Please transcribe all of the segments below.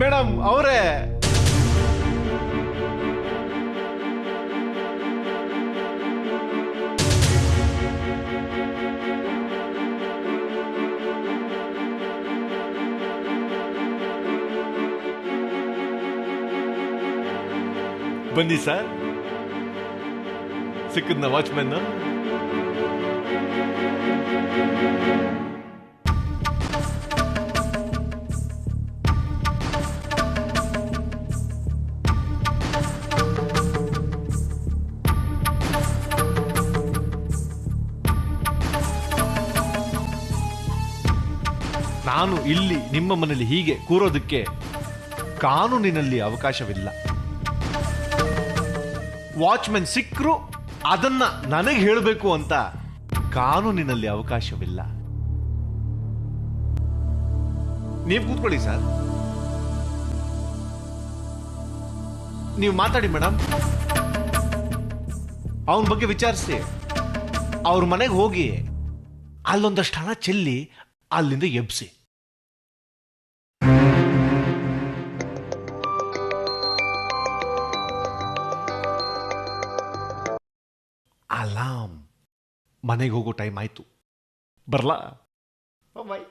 Madam ಅವರೇ, ಬನ್ನಿ sir. ಸಿಕ್ಕದ್ನ watchmen? ನಾನು ಇಲ್ಲಿ ನಿಮ್ಮ ಮನೆಯಲ್ಲಿ ಹೀಗೆ ಕೂರೋದಕ್ಕೆ ಕಾನೂನಿನಲ್ಲಿ ಅವಕಾಶವಿಲ್ಲ. ವಾಚ್ಮೆನ್ ಸಿಕ್ಕರು ಅದನ್ನ ನನಗೆ ಹೇಳಬೇಕು ಅಂತ ಕಾನೂನಿನಲ್ಲಿ ಅವಕಾಶವಿಲ್ಲ. ನೀವು ಕೂತ್ಕೊಳ್ಳಿ ಸರ್. ನೀವು ಮಾತಾಡಿ ಮೇಡಮ್. ಅವನ ಬಗ್ಗೆ ವಿಚಾರಿಸಿ, ಅವ್ರ ಮನೆಗೆ ಹೋಗಿ ಅಲ್ಲೊಂದಷ್ಟು ಹಣ ಚೆಲ್ಲಿ ಅಲ್ಲಿಂದ ಎಬ್ಸಿ. ಅಲಾಮ್. ಮನೆಗೆ ಹೋಗೋ ಟೈಮ್ ಆಯ್ತು. ಬರ್ಲಾ? ಬಾಯ್.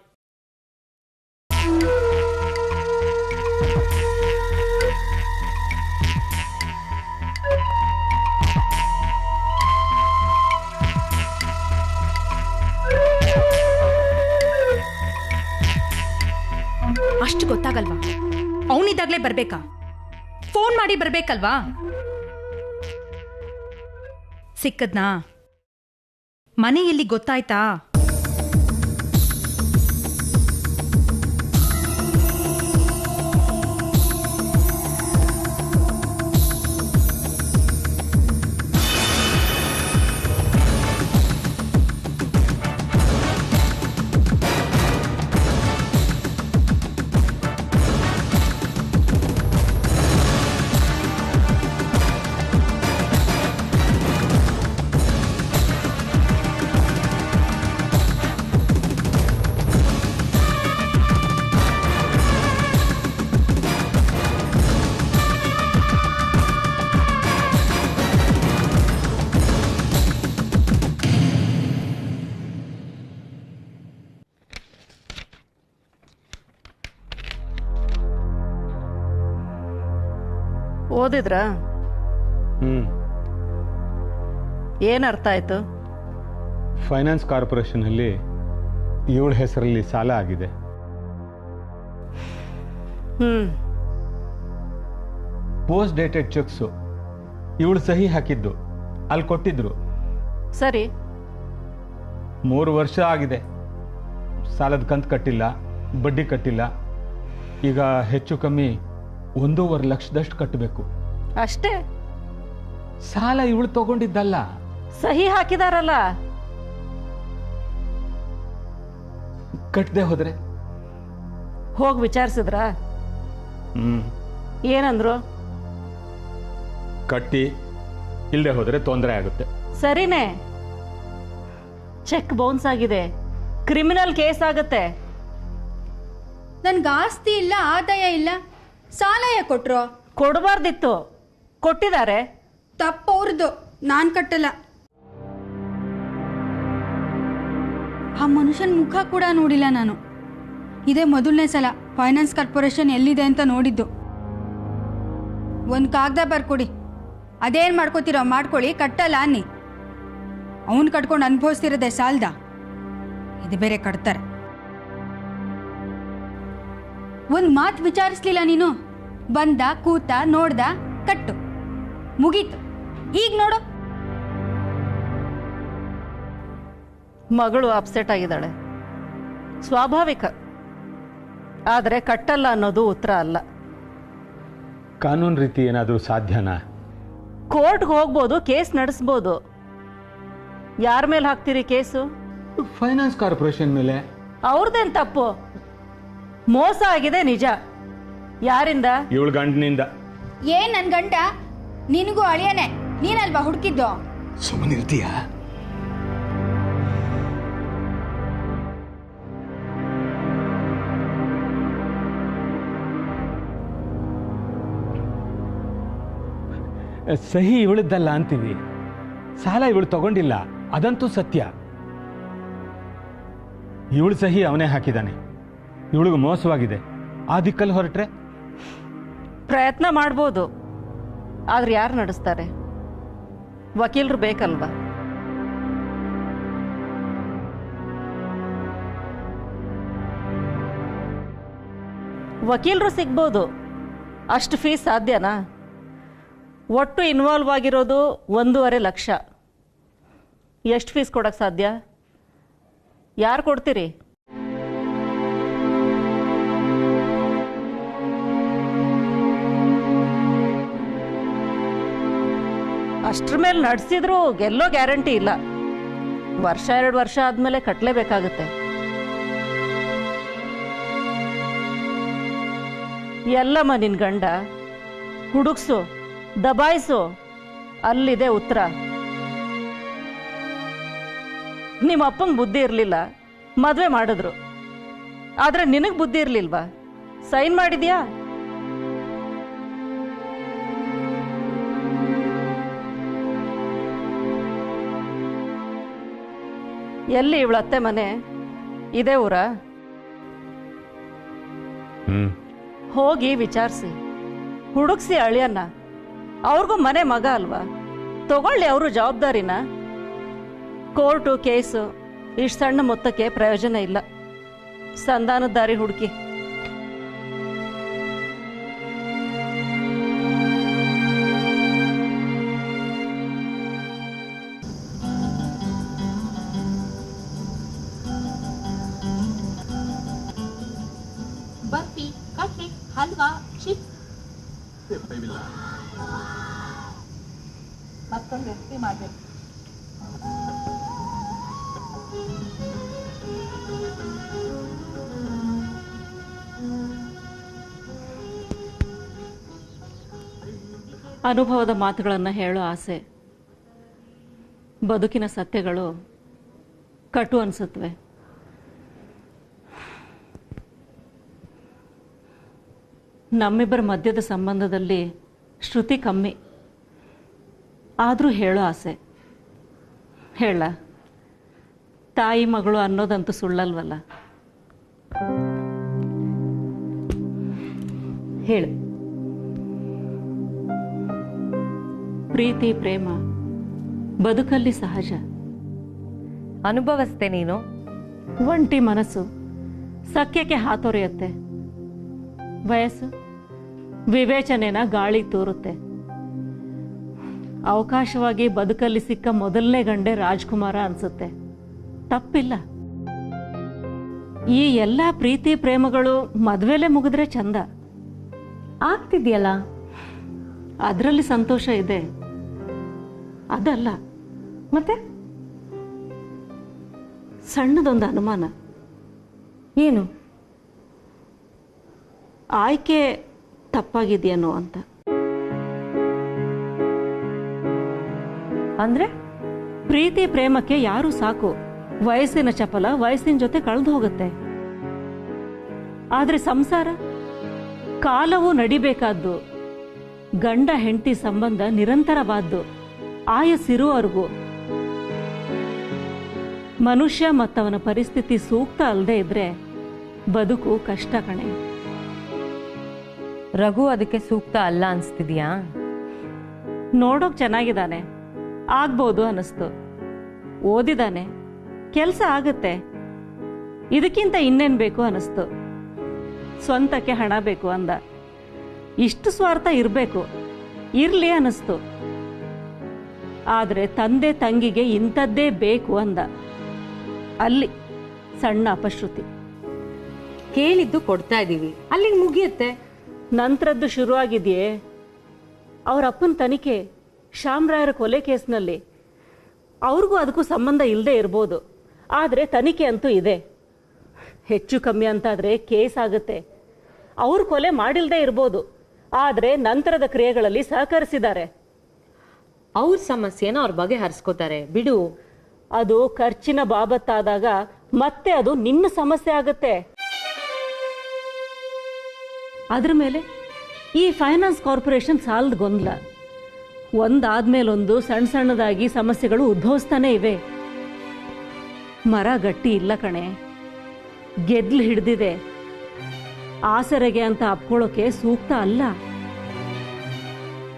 ಅಷ್ಟು ಗೊತ್ತಾಗಲ್ವಾ? ಅವನಿದ್ದಾಗ್ಲೇ ಬರ್ಬೇಕಾ? ಫೋನ್ ಮಾಡಿ ಬರ್ಬೇಕಲ್ವಾ? ಸಿಕ್ಕದ್ನಾ? ಮನೆಯಲ್ಲಿ ಗೊತ್ತಾಯ್ತಾ? ಓದಿದ್ರ? ಏನ್ ಅರ್ಥ ಆಯ್ತು? ಫೈನಾನ್ಸ್ ಕಾರ್ಪೊರೇಷನ್ ಅಲ್ಲಿ ಇವಳ ಹೆಸರಲ್ಲಿ ಸಾಲ ಆಗಿದೆ. ಪೋಸ್ಟ್ ಡೇಟೆಡ್ ಚೆಕ್ಸ್ ಇವಳು ಸಹಿ ಹಾಕಿದ್ದು ಅಲ್ಲಿ ಕೊಟ್ಟಿದ್ರು. ಸರಿ. 3 ವರ್ಷ ಆಗಿದೆ. ಸಾಲದ ಕಂತು ಕಟ್ಟಿಲ್ಲ, ಬಡ್ಡಿ ಕಟ್ಟಿಲ್ಲ. ಈಗ ಹೆಚ್ಚು ಕಮ್ಮಿ 1.5 ಲಕ್ಷದಷ್ಟು ಕಟ್ಟಬೇಕು. ಅಷ್ಟೇ? ಸಾಲ ಇವಳು ತಗೊಂಡಿದ್ದಲ್ಲ. ಸಹಿ ಹಾಕಿದಾರಲ್ಲ. ಕಟ್ಟದೆ ಹೋದ್ರೆ? ಹೋಗಿ ವಿಚಾರಿಸಿದ್ರ? ಏನಂದ್ರು? ಕಟ್ಟಿ ಇಲ್ಲದೆ ಹೋದ್ರೆ ತೊಂದರೆ ಆಗುತ್ತೆ. ಸರಿನೇ. ಚೆಕ್ ಬೌನ್ಸ್ ಆಗಿದೆ, ಕ್ರಿಮಿನಲ್ ಕೇಸ್ ಆಗುತ್ತೆ. ನನ್ಗೆ ಆಸ್ತಿ ಇಲ್ಲ, ಆದಾಯ ಇಲ್ಲ, ಸಾಲ ಯಾಕೆ ಕೊಟ್ರು? ಕೊಡಬಾರ್ದಿತ್ತು, ಕೊಟ್ಟಿದ್ದಾರೆ. ತಪ್ಪು ಅವ್ರದ್ದು, ನಾನ್ ಕಟ್ಟಲ್ಲ. ಆ ಮನುಷ್ಯನ ಮುಖ ಕೂಡ ನೋಡಿಲ್ಲ ನಾನು. ಇದೇ ಮೊದಲನೇ ಸಲ ಫೈನಾನ್ಸ್ ಕಾರ್ಪೊರೇಷನ್ ಎಲ್ಲಿದೆ ಅಂತ ನೋಡಿದ್ದು. ಒಂದು ಕಾಗದ ಬರ್ಕೊಡಿ. ಅದೇನು ಮಾಡ್ಕೋತೀರೋ ಮಾಡ್ಕೊಳ್ಳಿ, ಕಟ್ಟಲ್ಲ ಅನ್ನಿ. ಅವನು ಕಟ್ಕೊಂಡು ಅನುಭವಿಸ್ತಿರೋದೆ ಸಾಲ್ದ, ಇದು ಬೇರೆ ಕಟ್ತಾರೆ. ಒಂದು ಮಾತು ವಿಚಾರಿಸ್ಲಿಲ್ಲ ನೀನು. ಬಂದ, ಕೂತ, ನೋಡ್ದ, ಕಟ್ಟು, ಮುಗೀತು. ಈಗ ನೋಡು, ಮಗಳು ಅಪ್ಸೆಟ್ ಆಗಿದ್ದಾಳೆ, ಸ್ವಾಭಾವಿಕ. ಆದರೆ ಕಟ್ಟಲ್ಲ ಅನ್ನೋದು ಉತ್ತರ ಅಲ್ಲ. ಕಾನೂನು ರೀತಿ ಏನಾದರೂ ಸಾಧ್ಯನಾ? ಕೋರ್ಟ್ಗೆ ಹೋಗ್ಬೋದು, ಕೇಸ್ ನಡೆಸ್ಬೋದು. ಯಾರ ಮೇಲೆ ಹಾಕ್ತೀರಿ ಕೇಸು? ಫೈನಾನ್ಸ್ ಕಾರ್ಪೊರೇಷನ್ ಮೇಲೆ. ಅವ್ರದ್ದೇನು ತಪ್ಪು? ಮೋಸ ಆಗಿದೆ ನಿಜ. ಯಾರಿಂದ? ಇವಳು ಗಂಡನಿಂದ. ಏನ್ ನನ್ ಗಂಡ? ನಿನಗೂ ಅಳಿಯನೆ, ನೀನಲ್ವಾ ಹುಡುಕಿದ್ದು? ಸುಮ್ಮನಿರ್ತೀಯಾ? ಸಹಿ ಇವಳದ್ದಲ್ಲ ಅಂತೀವಿ. ಸಾಲ ಇವಳು ತಗೊಂಡಿಲ್ಲ, ಅದಂತೂ ಸತ್ಯ. ಇವಳು ಸಹಿ ಅವನೇ ಹಾಕಿದ್ದಾನೆ. ಇವಳಿಗೂ ಮೋಸವಾಗಿದೆ. ಆ ದಿಕ್ಕಲ್ಲಿ ಹೊರಟ್ರೆ ಪ್ರಯತ್ನ ಮಾಡ್ಬೋದು, ಆದ್ರೆ ಯಾರು ನಡೆಸ್ತಾರೆ? ವಕೀಲರು ಬೇಕಲ್ವಾ? ವಕೀಲರು ಸಿಗ್ಬೋದು, ಅಷ್ಟು ಫೀಸ್ ಸಾಧ್ಯನಾ? ಒಟ್ಟು ಇನ್ವಾಲ್ವ್ ಆಗಿರೋದು 1.5 ಲಕ್ಷ. ಎಷ್ಟು ಫೀಸ್ ಕೊಡಕ್ಕೆ ಸಾಧ್ಯ? ಯಾರು ಕೊಡ್ತೀರಿ? ಅಷ್ಟ್ರ ಮೇಲೆ ನಡೆಸಿದ್ರು ಗೆಲ್ಲೋ ಗ್ಯಾರಂಟಿ ಇಲ್ಲ. 1-2 ವರ್ಷ ಆದ್ಮೇಲೆ ಕಟ್ಟಲೇಬೇಕಾಗುತ್ತೆ. ಎಲ್ಲಮ್ಮ ನಿನ್ ಗಂಡ ಹುಡುಕ್ಸು, ದಬಾಯಿಸು, ಅಲ್ಲಿದೆ ಉತ್ತರ. ನಿಮ್ಮ ಅಪ್ಪಂಗೆ ಬುದ್ಧಿ ಇರಲಿಲ್ಲ, ಮದುವೆ ಮಾಡಿದ್ರು. ಆದ್ರೆ ನಿನಗೆ ಬುದ್ಧಿ ಇರಲಿಲ್ವಾ? ಸೈನ್ ಮಾಡಿದ್ಯಾ? ಎಲ್ಲಿ ಇವಳ ಅತ್ತೆ ಮನೆ? ಇದೇ ಊರ? ಹೋಗಿ ವಿಚಾರಿಸಿ, ಹುಡುಕ್ಸಿ ಅಳಿಯನ್ನ. ಅವ್ರಿಗೂ ಮನೆ ಮಗ ಅಲ್ವಾ, ತಗೊಳ್ಳಿ ಅವರು ಜವಾಬ್ದಾರಿನ. ಕೋರ್ಟು ಕೇಸು ಇಷ್ಟು ಸಣ್ಣ ಮೊತ್ತಕ್ಕೆ ಪ್ರಯೋಜನ ಇಲ್ಲ. ಸಂಧಾನದ ದಾರಿ ಹುಡುಕಿ. ಬರ್ಫಿ, ಕಟ್ಲೆಟ್, ಹಲ್ವಾ, ಚಿಪ್ಸ್, ಮತ್ತೊಂದು ರೆಸಿಪಿ ಮಾಡಬೇಕು. ಅನುಭವದ ಮಾತುಗಳನ್ನು ಹೇಳೋ ಆಸೆ. ಬದುಕಿನ ಸತ್ಯಗಳು ಕಟು ಅನಿಸುತ್ತವೆ. ನಮ್ಮಿಬ್ಬರ ಮಧ್ಯದ ಸಂಬಂಧದಲ್ಲಿ ಶ್ರುತಿ ಕಮ್ಮಿ, ಆದರೂ ಹೇಳೋ ಆಸೆ. ಹೇಳ, ತಾಯಿ ಮಗಳು ಅನ್ನೋದಂತೂ ಸುಳ್ಳಲ್ವಲ್ಲ. ಹೇಳು. ಪ್ರೀತಿ ಪ್ರೇಮ ಬದುಕಲ್ಲಿ ಸಹಜ. ಅನುಭವಿಸ್ತೆ ನೀನು. ಒಂಟಿ ಮನಸ್ಸು ಸಖ್ಯಕ್ಕೆ ಹಾತೊರೆಯುತ್ತೆ. ವಯಸ್ಸು ವಿವೇಚನೆನ ಗಾಳಿ ತೂರುತ್ತೆ. ಅವಕಾಶವಾಗಿ ಬದುಕಲ್ಲಿ ಸಿಕ್ಕ ಮೊದಲನೇ ಗಂಡೆ ರಾಜ್ಕುಮಾರ ಅನ್ಸುತ್ತೆ. ತಪ್ಪಿಲ್ಲ. ಈ ಎಲ್ಲ ಪ್ರೀತಿ ಪ್ರೇಮಗಳು ಮದುವೆಲೆ ಮುಗಿದ್ರೆ ಚಂದ. ಆಗ್ತಿದ್ಯಲ್ಲ, ಅದರಲ್ಲಿ ಸಂತೋಷ ಇದೆ. ಅದಲ್ಲ, ಮತ್ತೆ ಸಣ್ಣದೊಂದು ಅನುಮಾನ. ಏನು? ಆಯ್ಕೆ ತಪ್ಪಾಗಿದೆಯೇನೋ ಅಂತ. ಅಂದ್ರೆ ಪ್ರೀತಿ ಪ್ರೇಮಕ್ಕೆ ಯಾರು ಸಾಕು, ವಯಸ್ಸಿನ ಚಪಲ ವಯಸ್ಸಿನ ಜೊತೆ ಕಳೆದು ಹೋಗುತ್ತೆ. ಆದ್ರೆ ಸಂಸಾರ ಕಾಲವೂ ನಡಿಬೇಕಾದ್ದು. ಗಂಡ ಹೆಂಡತಿ ಸಂಬಂಧ ನಿರಂತರವಾದ್ದು, ಆಯಸ್ಸಿರುವವರೆಗೂ. ಮನುಷ್ಯ ಮತ್ತವನ ಪರಿಸ್ಥಿತಿ ಸೂಕ್ತ ಅಲ್ಲದೆ ಇದ್ರೆ ಬದುಕು ಕಷ್ಟ ಕಣೆ. ರಘು ಅದಕ್ಕೆ ಸೂಕ್ತ ಅಲ್ಲ ಅನ್ಸ್ತಿದ್ಯಾ? ನೋಡೋಕ್ ಚೆನ್ನಾಗಿದ್ದಾನೆ, ಆಗ್ಬೋದು ಅನ್ನಿಸ್ತು. ಓದಿದಾನೆ, ಕೆಲಸ ಆಗುತ್ತೆ. ಇದಕ್ಕಿಂತ ಇನ್ನೇನು ಬೇಕು ಅನ್ನಿಸ್ತು. ಸ್ವಂತಕ್ಕೆ ಹಣ ಬೇಕು ಅಂದ. ಇಷ್ಟು ಸ್ವಾರ್ಥ ಇರಬೇಕು, ಇರ್ಲಿ ಅನ್ನಿಸ್ತು. ಆದರೆ ತಂದೆ ತಂಗಿಗೆ ಇಂಥದ್ದೇ ಬೇಕು ಅಂದ. ಅಲ್ಲಿ ಸಣ್ಣ ಅಪಶ್ರುತಿ. ಕೇಳಿದ್ದು ಕೊಡ್ತಾ ಇದ್ದೀವಿ, ಅಲ್ಲಿಗೆ ಮುಗಿಯುತ್ತೆ. ನಂತರದ್ದು ಶುರುವಾಗಿದೆಯೇ? ಅವ್ರ ಅಪ್ಪನ ತನಿಖೆ, ಶ್ಯಾಮರಾಯರ ಕೊಲೆ ಕೇಸ್ನಲ್ಲಿ. ಅವ್ರಿಗೂ ಅದಕ್ಕೂ ಸಂಬಂಧ ಇಲ್ಲದೆ ಇರ್ಬೋದು, ಆದರೆ ತನಿಖೆ ಅಂತೂ ಇದೆ. ಹೆಚ್ಚು ಕಮ್ಮಿ ಅಂತಾದರೆ ಕೇಸ್ ಆಗುತ್ತೆ. ಅವ್ರು ಕೊಲೆ ಮಾಡಿಲ್ಲದೆ ಇರ್ಬೋದು, ಆದರೆ ನಂತರದ ಕ್ರಿಯೆಗಳಲ್ಲಿ ಸಹಕರಿಸಿದ್ದಾರೆ. ಅವ್ರ ಸಮಸ್ಯೆನ ಅವ್ರ ಬಗ್ಗೆ ಹರಿಸ್ಕೋತಾರೆ ಬಿಡು. ಅದು ಖರ್ಚಿನ ಬಾಬತ್ತಾದಾಗ ಮತ್ತೆ ಅದು ನಿನ್ನ ಸಮಸ್ಯೆ ಆಗುತ್ತೆ. ಅದ್ರ ಮೇಲೆ ಈ ಫೈನಾನ್ಸ್ ಕಾರ್ಪೊರೇಷನ್ ಸಾಲದ ಗೊಂದಲ. ಒಂದಾದ್ಮೇಲೊಂದು ಸಣ್ಣ ಸಣ್ಣದಾಗಿ ಸಮಸ್ಯೆಗಳು ಉದ್ಭವಿಸ್ತಾನೆ ಇವೆ. ಮರ ಗಟ್ಟಿ ಇಲ್ಲ ಕಣೆ, ಗೆದ್ಲು ಹಿಡ್ದಿದೆ. ಆಸರೆಗೆ ಅಂತ ಅಪ್ಕೊಳ್ಳೋಕೆ ಸೂಕ್ತ ಅಲ್ಲ.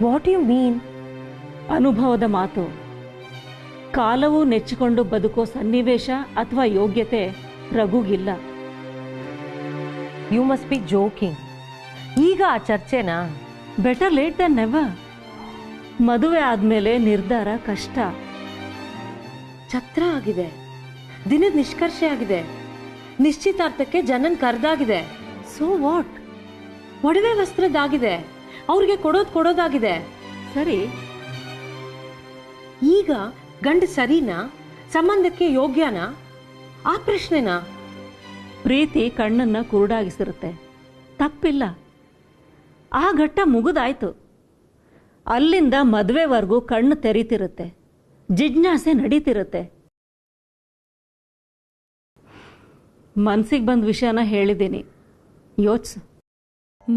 What you mean? ಅನುಭವದ ಮಾತು. ಕಾಲವೂ ನೆಚ್ಚಿಕೊಂಡು ಬದುಕೋ ಸನ್ನಿವೇಶ ಅಥವಾ ಯೋಗ್ಯತೆ ರಘುಗಿಲ್ಲ. You must be joking. ಈಗ ಆ ಚರ್ಚೆನಾ? Better late than never. ಮದುವೆ ಆದ್ಮೇಲೆ ನಿರ್ಧಾರ ಕಷ್ಟ. ಛತ್ರ ಆಗಿದೆ, ದಿನದ ನಿಷ್ಕರ್ಷೆ ಆಗಿದೆ, ನಿಶ್ಚಿತಾರ್ಥಕ್ಕೆ ಜನನ್ ಕರೆದಾಗಿದೆ. So what? ಒಡವೆ ವಸ್ತ್ರದಾಗಿದೆ, ಅವ್ರಿಗೆ ಕೊಡೋದಾಗಿದೆ. ಸರಿ, ಈಗ ಗಂಡ ಸರಿನಾ, ಸಂಬಂಧಕ್ಕೆ ಯೋಗ್ಯನಾ, ಆ ಪ್ರಶ್ನೆನಾ? ಪ್ರೀತಿ ಕಣ್ಣನ್ನ ಕುರುಡಾಗಿಸಿರುತ್ತೆ, ತಪ್ಪಿಲ್ಲ. ಆ ಘಟ್ಟ ಮುಗಿದಾಯ್ತು. ಅಲ್ಲಿಂದ ಮದುವೆವರೆಗೂ ಕಣ್ಣು ತೆರೀತಿರುತ್ತೆ, ಜಿಜ್ಞಾಸೆ ನಡೀತಿರುತ್ತೆ. ಮನ್ಸಿಗೆ ಬಂದ ವಿಷಯನ ಹೇಳಿದ್ದೀನಿ, ಯೋಚಿಸು.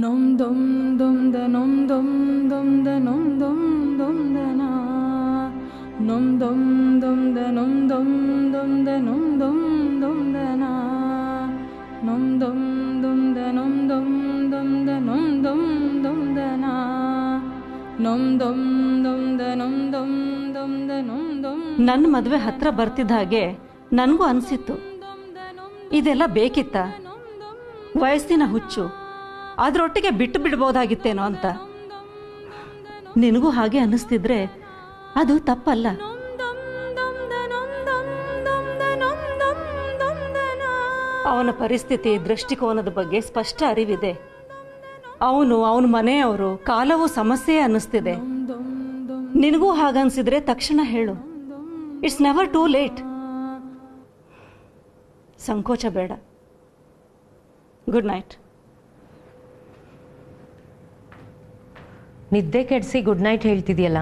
ನೊಮ್ ದೊಮ್ ದೊಮ್ದ ನೊಮ್ ದೊಮ್ ದೊಮ್ದ ನೊಮ್ ದೊಮ್ ದೊಮ್ದನ ನೊಮ್ ದೊಮ್ ದೊಮ್ದ ನೊಮ್ ದೊಮ್ ದೊಮ್ದ ನೊಮ್ ದೊಮ್ ದೊಮ್ದನ ನೊಮ್ ದೊಮ್ ದೊಮ್ದ ನೊಮ್ ದೊಮ್ ದೊಮ್ದ ನೊಮ್ ದೊಮ್ ದೊಮ್ದನ ನೊಮ್ ದೊಮ್ ದೊಮ್ದ ನೊಮ್ ದೊಮ್ ದೊಮ್ದ ನೊಮ್ ದೊಮ್. ನನ್ನ ಮದುವೆ ಹತ್ರ ಬರ್ತಿದ್ದ ಹಾಗೆ ನನಗೂ ಅನಿಸಿತ್ತು, ಇದೆಲ್ಲ ಬೇಕಿತ್ತ? ವಯಸ್ಸಿನ ಹುಚ್ಚು, ಅದರೊಟ್ಟಿಗೆ ಬಿಟ್ಟು ಬಿಡ್ಬೋದಾಗಿತ್ತೇನೋ ಅಂತ. ನಿನಗೂ ಹಾಗೆ ಅನ್ನಿಸ್ತಿದ್ರೆ ಅದು ತಪ್ಪಲ್ಲ. ಅವನ ಪರಿಸ್ಥಿತಿ, ದೃಷ್ಟಿಕೋನದ ಬಗ್ಗೆ ಸ್ಪಷ್ಟ ಅರಿವಿದೆ. ಅವನ ಮನೆಯವರು, ಕಾಲವೂ ಸಮಸ್ಯೆ ಅನ್ನಿಸ್ತಿದೆ. ನಿನಗೂ ಹಾಗನ್ಸಿದ್ರೆ ತಕ್ಷಣ ಹೇಳು. It's never too late. ಸಂಕೋಚ ಬೇಡ. Good night. ನಿದ್ದೆ ಕೆಡಿಸಿ ಗುಡ್ ನೈಟ್ ಹೇಳ್ತಿದ್ಯಲ್ಲ.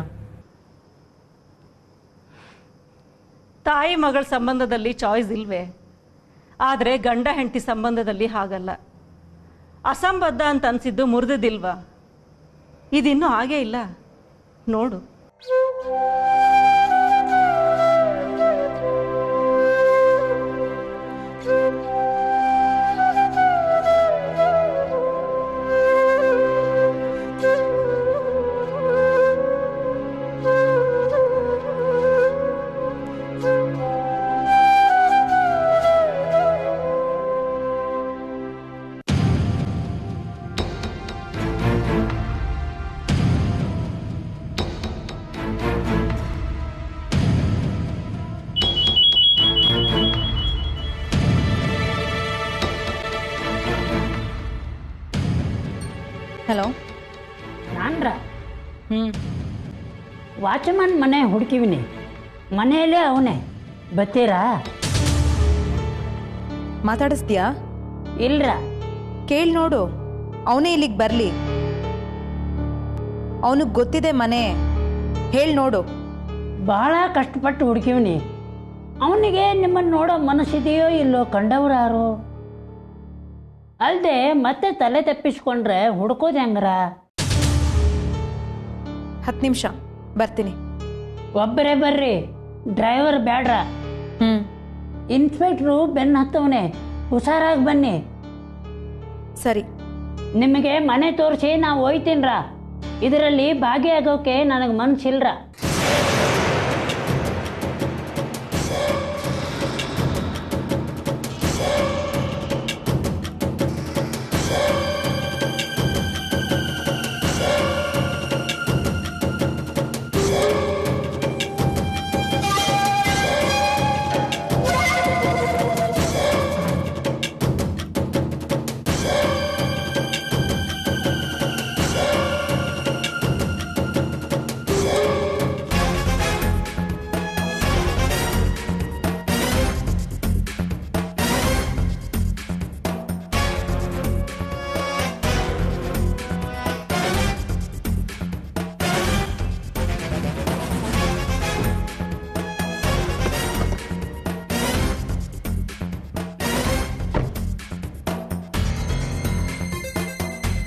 ತಾಯಿ ಮಗಳ ಸಂಬಂಧದಲ್ಲಿ ಚಾಯ್ಸ್ ಇಲ್ವೇ? ಆದರೆ ಗಂಡ ಹೆಂಡತಿ ಸಂಬಂಧದಲ್ಲಿ ಹಾಗಲ್ಲ. ಅಸಂಬದ್ಧ ಅಂತ ಅನ್ಸಿದ್ದು ಮುರಿದಿಲ್ವಾ? ಇದಿನ್ನೂ ಹಾಗೇ ಇಲ್ಲ, ನೋಡು. ಹಲೋ, ನಾನ್ರ ವಾಚ್ಮನ್ ಮನೆ ಹುಡುಕಿವಿನಿ. ಮನೆಯಲ್ಲೇ ಅವನೇ, ಬತ್ತೀರಾ? ಮಾತಾಡಿಸ್ತೀಯಾ? ಇಲ್ರ. ಕೇಳಿ ನೋಡು, ಅವನೇ ಇಲ್ಲಿಗೆ ಬರಲಿ. ಅವನಿಗೆ ಗೊತ್ತಿದೆ ಮನೆ, ಹೇಳಿ ನೋಡು. ಭಾಳ ಕಷ್ಟಪಟ್ಟು ಹುಡುಕಿವಿನಿ. ಅವನಿಗೆ ನಿಮ್ಮನ್ನು ನೋಡೋ ಮನಸ್ಸಿದೆಯೋ ಇಲ್ಲೋ ಕಂಡವ್ರು ಯಾರು? ಅಲ್ಲದೆ ಮತ್ತೆ ತಲೆ ತಪ್ಪಿಸ್ಕೊಂಡ್ರೆ ಹುಡ್ಕೋದು ಹೆಂಗ್ರ? 10 ನಿಮಿಷ ಬರ್ತೀನಿ. ಒಬ್ಬರೇ ಬರ್ರಿ, ಡ್ರೈವರ್ ಬ್ಯಾಡ್ರ. ಇನ್ಸ್ಪೆಕ್ಟ್ರು ಬೆನ್ನು ಹತ್ತವನೆ, ಹುಷಾರಾಗಿ ಬನ್ನಿ. ಸರಿ. ನಿಮಗೆ ಮನೆ ತೋರಿಸಿ ನಾವು ಹೋಯ್ತೀನ್ರ. ಇದರಲ್ಲಿ ಭಾಗಿಯಾಗೋಕೆ ನನಗೆ ಮನಸ್ಸಿಲ್ರ.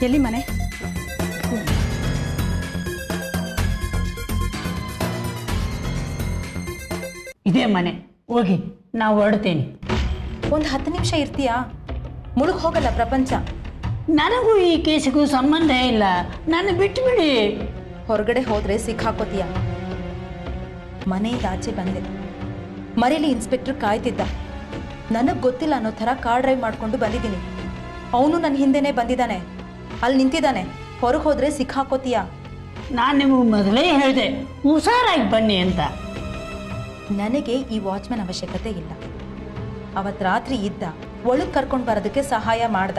ಎಲ್ಲಿ ಮನೆ? ಇದೇ ಮನೆ, ಹೋಗಿ ನಾವು ಹೊರಡ್ತೀನಿ. ಒಂದು 10 ನಿಮಿಷ ಇರ್ತೀಯಾ? ಮುಳುಗ್ ಹೋಗಲ್ಲ ಪ್ರಪಂಚ. ನನಗೂ ಈ ಕೇಸಿಗೂ ಸಂಬಂಧ ಇಲ್ಲ, ನಾನು ಬಿಟ್ಟುಬಿಡಿ. ಹೊರಗಡೆ ಹೋದ್ರೆ ಸಿಕ್ಕಾಕೋತೀಯ. ಮನೆಯಿಂದ ಆಚೆ ಬಂದೆ, ಮನೇಲಿ ಇನ್ಸ್ಪೆಕ್ಟರ್ ಕಾಯ್ತಿದ್ದ. ನನಗೆ ಗೊತ್ತಿಲ್ಲ ಅನ್ನೋ ಥರ ಕಾರ್ ಡ್ರೈವ್ ಮಾಡ್ಕೊಂಡು ಬಂದಿದ್ದೀನಿ. ಅವನು ನನ್ನ ಹಿಂದೆನೇ ಬಂದಿದ್ದಾನೆ, ಅಲ್ಲಿ ನಿಂತಿದ್ದಾನೆ. ಹೊರಗೆ ಹೋದ್ರೆ ಸಿಕ್ಕಾಕೋತೀಯ. ನಾನು ನಿಮಗೆ ಮೊದಲೇ ಹೇಳಿದೆ ಹುಷಾರಾಗಿ ಬನ್ನಿ ಅಂತ. ನನಗೆ ಈ ವಾಚ್ಮ್ಯಾನ್ ಅವಶ್ಯಕತೆ ಇಲ್ಲ. ಅವತ್ತು ರಾತ್ರಿ ಇದ್ದ, ಒಳಗೆ ಕರ್ಕೊಂಡು ಬರೋದಕ್ಕೆ ಸಹಾಯ ಮಾಡ್ದ.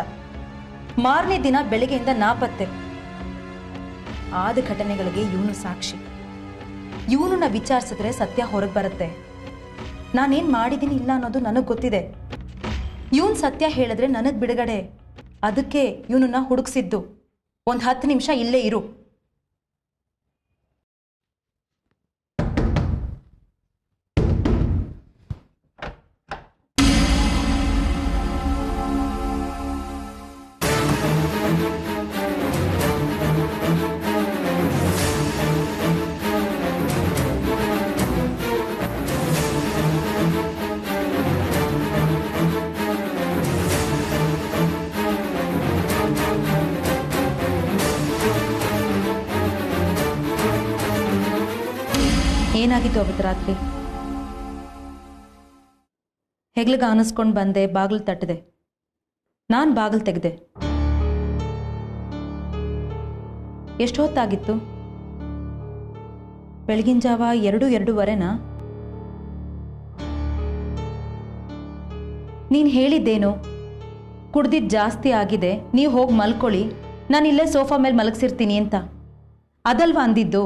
ಮಾರನೇ ದಿನ ಬೆಳಗ್ಗೆಯಿಂದ ನಾಪತ್ತೆ. ಆದ ಘಟನೆಗಳಿಗೆ ಇವನು ಸಾಕ್ಷಿ. ಇವನನ್ನ ವಿಚಾರಿಸಿದ್ರೆ ಸತ್ಯ ಹೊರಗೆ ಬರುತ್ತೆ. ನಾನೇನು ಮಾಡಿದ್ದೀನಿ ಇಲ್ಲ ಅನ್ನೋದು ನನಗೆ ಗೊತ್ತಿದೆ. ಇವನ್ ಸತ್ಯ ಹೇಳಿದ್ರೆ ನನಗೆ ಬಿಡುಗಡೆ. ಅದಕ್ಕೆ ಇವನನ್ನ ಹುಡುಕ್ಸಿದ್ದು. ಒಂದು 10 ನಿಮಿಷ ಇಲ್ಲೇ ಇರು. ಏನಾಗಿತ್ತು ಅವತ್ತು ರಾತ್ರಿ? ಹೆಗ್ಲಿಗೆ ಆನಿಸ್ಕೊಂಡು ಬಂದೆ, ಬಾಗಿಲು ತಟ್ಟಿದೆ. ನಾನು ಬಾಗಿಲು ತೆಗೆದೆ. ಎಷ್ಟು ಹೊತ್ತಾಗಿತ್ತು? ಬೆಳಗಿನ ಜಾವ 2-2:30ನಾ? ನೀನು ಹೇಳಿದ್ದೇನು? ಕುಡ್ದಿದ್ದು ಜಾಸ್ತಿ ಆಗಿದೆ, ನೀವು ಹೋಗಿ ಮಲ್ಕೊಳ್ಳಿ, ನಾನು ಇಲ್ಲೇ ಸೋಫಾ ಮೇಲೆ ಮಲಗಿಸಿರ್ತೀನಿ ಅಂತ. ಅದಲ್ವಾ ಅಂದಿದ್ದು?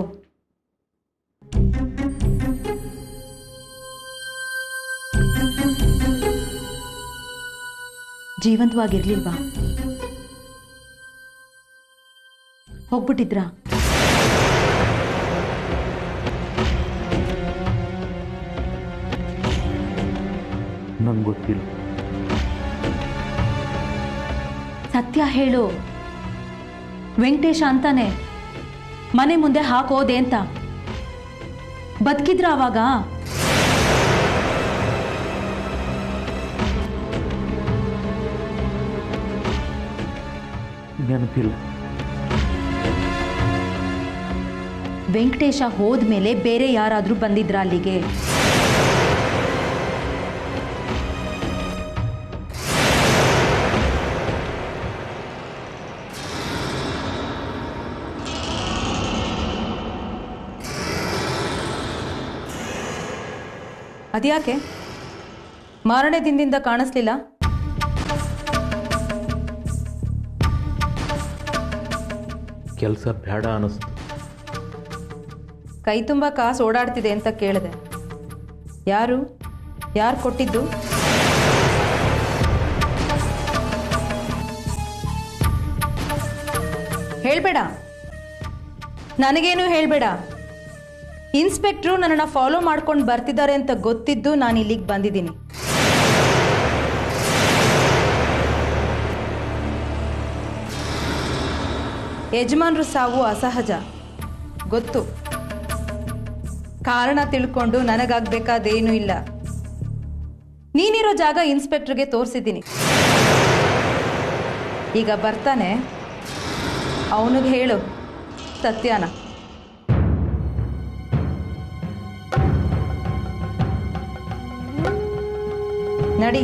ಜೀವಂತವಾಗಿರ್ಲಿಲ್ವಾ? ಹೋಗ್ಬಿಟ್ಟಿದ್ರಾ? ನಂಗೆ ಗೊತ್ತಿಲ್ಲ. ಸತ್ಯ ಹೇಳು. ವೆಂಕಟೇಶ ಅಂತಾನೆ ಮನೆ ಮುಂದೆ ಹಾಕೋದೆ ಅಂತ. ಬದುಕಿದ್ರ ಅವಾಗ? ನೆನಪಿಲ್ಲ. ವೆಂಕಟೇಶ ಹೋದ್ಮೇಲೆ ಬೇರೆ ಯಾರಾದ್ರೂ ಬಂದಿದ್ರ ಅಲ್ಲಿಗೆ? ಅದ್ಯಾಕೆ ಮಾರನೇ ದಿನದಿಂದ ಕಾಣಿಸ್ಲಿಲ್ಲ? ಕೆಲಸ ಬೇಡ ಅನ್ನಿಸ್ತು. ಕೈ ತುಂಬ ಕಾಸು ಓಡಾಡ್ತಿದೆ ಅಂತ ಕೇಳಿದೆ. ಯಾರು ಕೊಟ್ಟಿದ್ದು? ಹೇಳ್ಬೇಡ, ನನಗೇನು ಹೇಳ್ಬೇಡ. ಇನ್ಸ್ಪೆಕ್ಟ್ರು ನನ್ನನ್ನು ಫಾಲೋ ಮಾಡ್ಕೊಂಡು ಬರ್ತಿದ್ದಾರೆ ಅಂತ ಗೊತ್ತಿದ್ದು ನಾನು ಇಲ್ಲಿಗೆ ಬಂದಿದ್ದೀನಿ. ಯಜಮಾನ್ರು ಸಾವು ಅಸಹಜ ಗೊತ್ತು. ಕಾರಣ ತಿಳ್ಕೊಂಡು ನನಗಾಗಬೇಕಾದೇನೂ ಇಲ್ಲ. ನೀನಿರೋ ಜಾಗ ಇನ್ಸ್ಪೆಕ್ಟ್ರಿಗೆ ತೋರಿಸಿದ್ದೀನಿ. ಈಗ ಬರ್ತಾನೆ, ಅವನಿಗೆ ಹೇಳು ಸತ್ಯನ. ನಡಿ.